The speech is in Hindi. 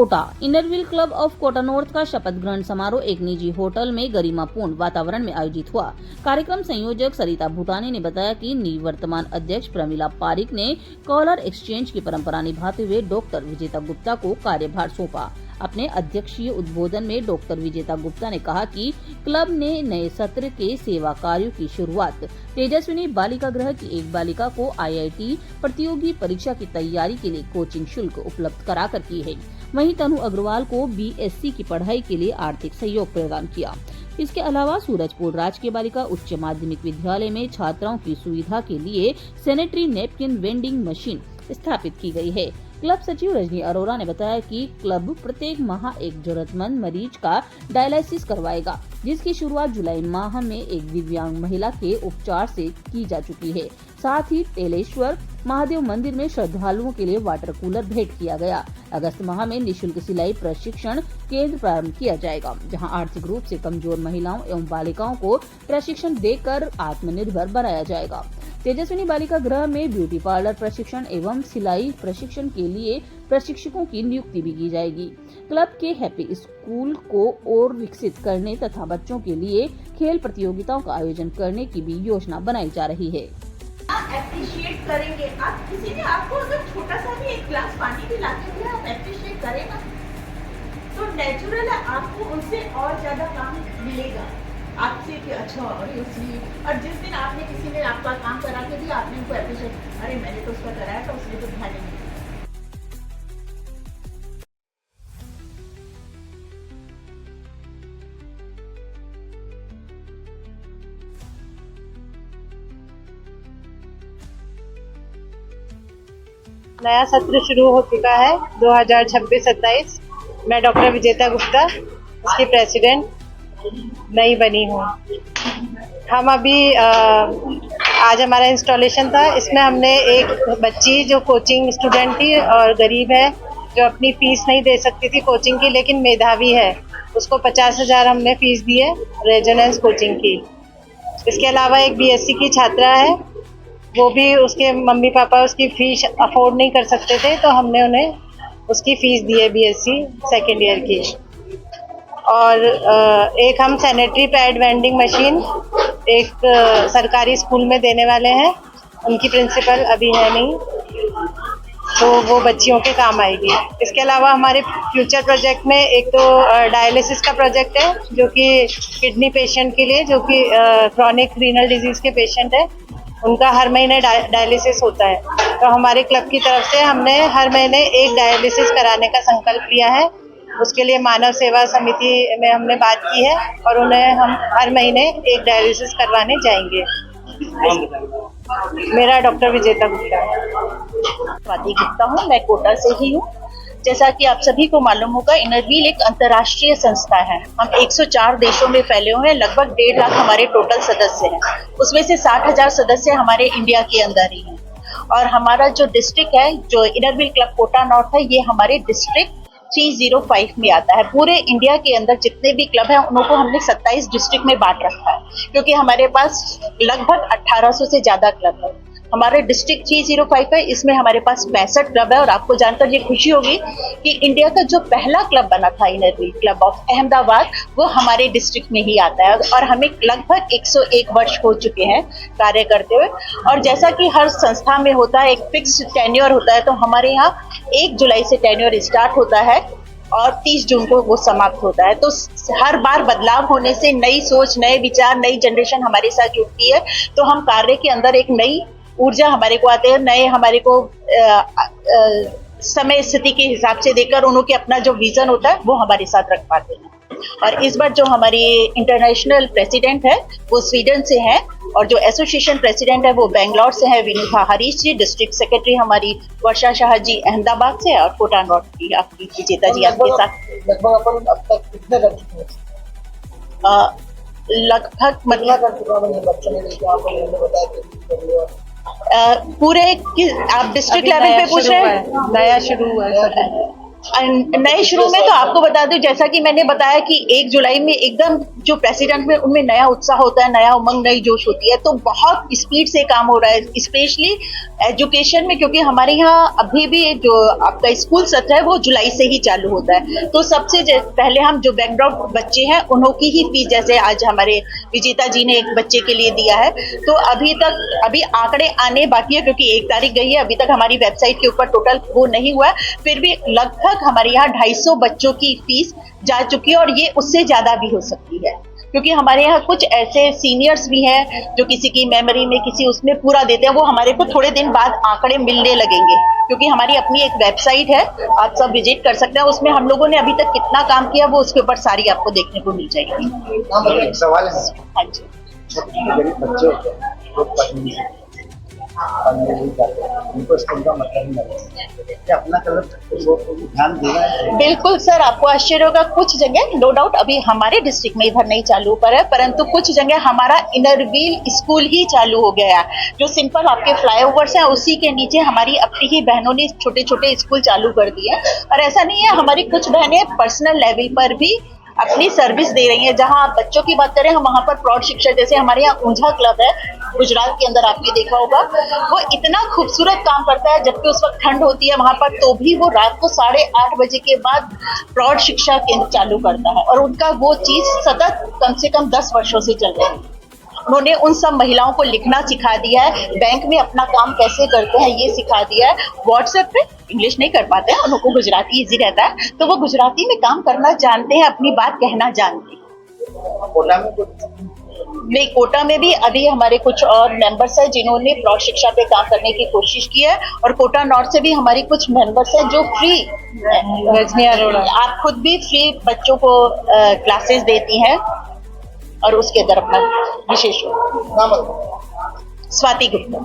Kota. Inner Wheel club of Kota North का शपथ ग्रहण समारोह एक निजी होटल में गरिमापूर्ण वातावरण में आयोजित हुआ। कार्यक्रम संयोजक सरिता भूटानी ने बताया कि निवर्तमान अध्यक्ष प्रमिला पारिक ने कॉलर एक्सचेंज की परंपरा निभाते हुए डॉक्टर विजेता गुप्ता को कार्यभार सौंपा। अपने अध्यक्षीय उद्बोधन में डॉक्टर विजेता गुप्ता ने कहा कि क्लब ने नए सत्र के सेवा कार्यों की शुरुआत तेजस्विनी बालिका गृह की एक बालिका को IIT प्रतियोगी परीक्षा की तैयारी के लिए कोचिंग शुल्क उपलब्ध कराकर की है। वहीं तनु अग्रवाल को BSc की पढ़ाई के लिए आर्थिक सहयोग प्रदान किया। इसके अलावा सूरजपुर राजकीय बालिका उच्च माध्यमिक विद्यालय में छात्राओं की सुविधा के लिए सैनिटरी नैपकिन वेंडिंग मशीन स्थापित की गई है। क्लब सचिव रजनी अरोरा ने बताया कि क्लब प्रत्येक माह एक जरूरतमंद मरीज का डायलिसिस करवाएगा, जिसकी शुरुआत जुलाई माह में एक दिव्यांग महिला के उपचार से की जा चुकी है। साथ ही तेलेश्वर महादेव मंदिर में श्रद्धालुओं के लिए वाटर कूलर भेंट किया गया। अगस्त माह में निःशुल्क सिलाई प्रशिक्षण केंद्र प्रारंभ किया जाएगा, जहां आर्थिक रूप से कमजोर महिलाओं एवं बालिकाओं को प्रशिक्षण देकर आत्मनिर्भर बनाया जाएगा। तेजस्विनी बालिका गृह में ब्यूटी पार्लर प्रशिक्षण एवं सिलाई प्रशिक्षण के लिए प्रशिक्षकों की नियुक्ति भी की जाएगी। क्लब के हैप्पी स्कूल को और विकसित करने तथा बच्चों के लिए खेल प्रतियोगिताओं का आयोजन करने की भी योजना बनाई जा रही है। एप्रिशिएट करेंगे आप, किसी ने आपको अगर छोटा सा भी एक ग्लास पानी भी लाके दिया, आप एप्रिशिएट करेगा तो नेचुरल है, आपको उससे और ज्यादा काम मिलेगा आपसे कि अच्छा अरे उसने, और जिस दिन आपने किसी ने आपका काम करा के दिया, आपने उनको एप्रिशिएट, अरे मैंने तो उसका कराया था, उसने तो ध्यान नहीं दिया। नया सत्र शुरू हो चुका है 2026-27। मैं डॉक्टर विजेता गुप्ता, इसकी प्रेसिडेंट नई बनी हूँ। हम अभी आज हमारा इंस्टॉलेशन था, इसमें हमने एक बच्ची जो कोचिंग स्टूडेंट थी और गरीब है, जो अपनी फीस नहीं दे सकती थी कोचिंग की, लेकिन मेधावी है, उसको 50,000 हमने फीस दी है रेजोनेंस कोचिंग की। इसके अलावा एक BSc की छात्रा है, वो भी उसके मम्मी पापा उसकी फीस अफोर्ड नहीं कर सकते थे, तो हमने उन्हें उसकी फीस दी है BSc सेकेंड ईयर की। और एक हम सैनिटरी पैड वेंडिंग मशीन एक सरकारी स्कूल में देने वाले हैं। उनकी प्रिंसिपल अभी है नहीं, तो वो बच्चियों के काम आएगी। इसके अलावा हमारे फ्यूचर प्रोजेक्ट में एक तो डायलिसिस का प्रोजेक्ट है, जो कि किडनी पेशेंट के लिए, जो कि क्रॉनिक रीनल डिजीज के पेशेंट है, उनका हर महीने डायलिसिस होता है। तो हमारे क्लब की तरफ से हमने हर महीने एक डायलिसिस कराने का संकल्प लिया है। उसके लिए मानव सेवा समिति में हमने बात की है और उन्हें हम हर महीने एक डायलिसिस करवाने जाएंगे। मेरा डॉक्टर विजेता गुप्ता है। स्वाति गुप्ता हूँ, मैं कोटा से ही हूँ। जैसा कि आप सभी को मालूम होगा, इनरव्हील एक अंतर्राष्ट्रीय संस्था है। हम 104 देशों में फैले हुए हैं, लगभग 1.5 लाख हमारे टोटल सदस्य हैं। उसमें से 60,000 सदस्य हमारे इंडिया के अंदर ही हैं। और हमारा जो डिस्ट्रिक्ट है, जो इनरव्हील क्लब कोटा नॉर्थ है, ये हमारे डिस्ट्रिक्ट 305 में आता है। पूरे इंडिया के अंदर जितने भी क्लब हैं, उनको हमने 27 डिस्ट्रिक्ट में बांट रखा है, क्योंकि हमारे पास लगभग 1800 से ज्यादा क्लब है। हमारे डिस्ट्रिक्ट 305 है, इसमें हमारे पास 65 क्लब है। और आपको जानकर ये खुशी होगी कि इंडिया का जो पहला क्लब बना था, इनरव्हील क्लब ऑफ अहमदाबाद, वो हमारे डिस्ट्रिक्ट में ही आता है। और हमें लगभग 101 वर्ष हो चुके हैं कार्य करते हुए। और जैसा कि हर संस्था में होता है, एक फिक्स टेन्योर होता है, तो हमारे यहाँ 1 जुलाई से टेन्योर स्टार्ट होता है और 30 जून को वो समाप्त होता है। तो हर बार बदलाव होने से नई सोच, नए विचार, नई जनरेशन हमारे साथ जुड़ती है, तो हम कार्य के अंदर एक नई ऊर्जा हमारे को आते हैं, नए हमारे को समय स्थिति के हिसाब से देकर उनके अपना जो विजन होता है वो हमारे साथ रख पाते हैं। और इस बार जो हमारी इंटरनेशनल प्रेसिडेंट है वो स्वीडन से है, और जो एसोसिएशन प्रेसिडेंट है वो बेंगलोर से है, विनुथा हरीश जी। डिस्ट्रिक्ट सेक्रेटरी हमारी वर्षा शाह जी अहमदाबाद से, और कोटा नॉर्थ की आपकी विजेता जी आपके साथ। लगभग अपन अब तक कितने कर चुके हैं? लगभग मतलब बच्चों ने बताया कि पूरे आप डिस्ट्रिक्ट लेवल पे पूछ रहे हैं? नया शुरू हुआ है। नए शुरू में तो आपको बता दूं, जैसा कि मैंने बताया कि 1 जुलाई में एकदम जो प्रेसिडेंट में उनमें नया उत्साह होता है, नया उमंग, नई जोश होती है, तो बहुत स्पीड से काम हो रहा है, स्पेशली एजुकेशन में, क्योंकि हमारे यहाँ अभी भी जो आपका स्कूल सत्र है वो जुलाई से ही चालू होता है। तो सबसे पहले हम जो बैकड्रॉप बच्चे हैं उन्हों की ही फीस, जैसे आज हमारे विजेता जी ने एक बच्चे के लिए दिया है, तो अभी आंकड़े आने बाकी है, क्योंकि 1 तारीख गई है, अभी तक हमारी वेबसाइट के ऊपर टोटल वो नहीं हुआ है, फिर भी लगभग हमारे यहाँ 250 बच्चों की फीस जा चुकी है, और ये उससे ज्यादा भी हो सकती है, क्योंकि हमारे यहाँ कुछ ऐसे सीनियर्स भी हैं जो किसी की मेमोरी में, किसी उसमें पूरा देते हैं, वो हमारे को थोड़े दिन बाद आंकड़े मिलने लगेंगे, क्योंकि हमारी अपनी एक वेबसाइट है, आप सब विजिट कर सकते हैं, उसमें हम लोगों ने अभी तक कितना काम किया वो उसके ऊपर सारी आपको देखने को मिल जाएगी। एक सवाल है, हाँ जी, गरीब बच्चे होते हैं जो पढ़ने नहीं जाते, उनको स्कूल का मतलब नहीं लगता, क्या अपना कलर ध्यान देना है? बिल्कुल सर, आपको आश्चर्य होगा, कुछ जगह नो डाउट अभी हमारे डिस्ट्रिक्ट में इधर नहीं चालू पर है, परंतु कुछ जगह हमारा इनर व्हील स्कूल ही चालू हो गया है, जो सिंपल आपके फ्लाईओवर्स हैं उसी के नीचे हमारी अपनी ही बहनों ने छोटे छोटे स्कूल चालू कर दिए हैं। और ऐसा नहीं है, हमारी कुछ बहनें पर्सनल लेवल पर भी अपनी सर्विस दे रही हैं। जहां आप बच्चों की बात करें, हम वहां पर प्रौढ़ शिक्षा, जैसे हमारे यहाँ ऊंझा क्लब है गुजरात के अंदर, आपने देखा होगा, वो इतना खूबसूरत काम करता है, जबकि उस वक्त ठंड होती है वहां पर, तो भी वो रात को 8:30 बजे के बाद प्रौढ़ शिक्षा केंद्र चालू करता है, और उनका वो चीज सतत कम से कम 10 वर्षों से चल रही है। उन्होंने उन सब महिलाओं को लिखना सिखा दिया है, बैंक में अपना काम कैसे करते हैं ये सिखा दिया है, व्हाट्सएप पे इंग्लिश नहीं कर पाते हैं, उनको गुजराती इजी रहता है, तो वो गुजराती में काम करना जानते हैं, अपनी बात कहना जानते हैं। कोटा में कुछ नहीं, कोटा में भी अभी हमारे कुछ और मेंबर्स हैं जिन्होंने प्रौढ़ शिक्षा पे काम करने की कोशिश की है, और कोटा नॉर्थ से भी हमारी कुछ मेंबर्स हैं जो फ्री, रजनी अरोड़ा, आप खुद भी फ्री बच्चों को क्लासेस देती हैं, और उसके अंदर अपना विशेष नाम स्वाति गुप्ता।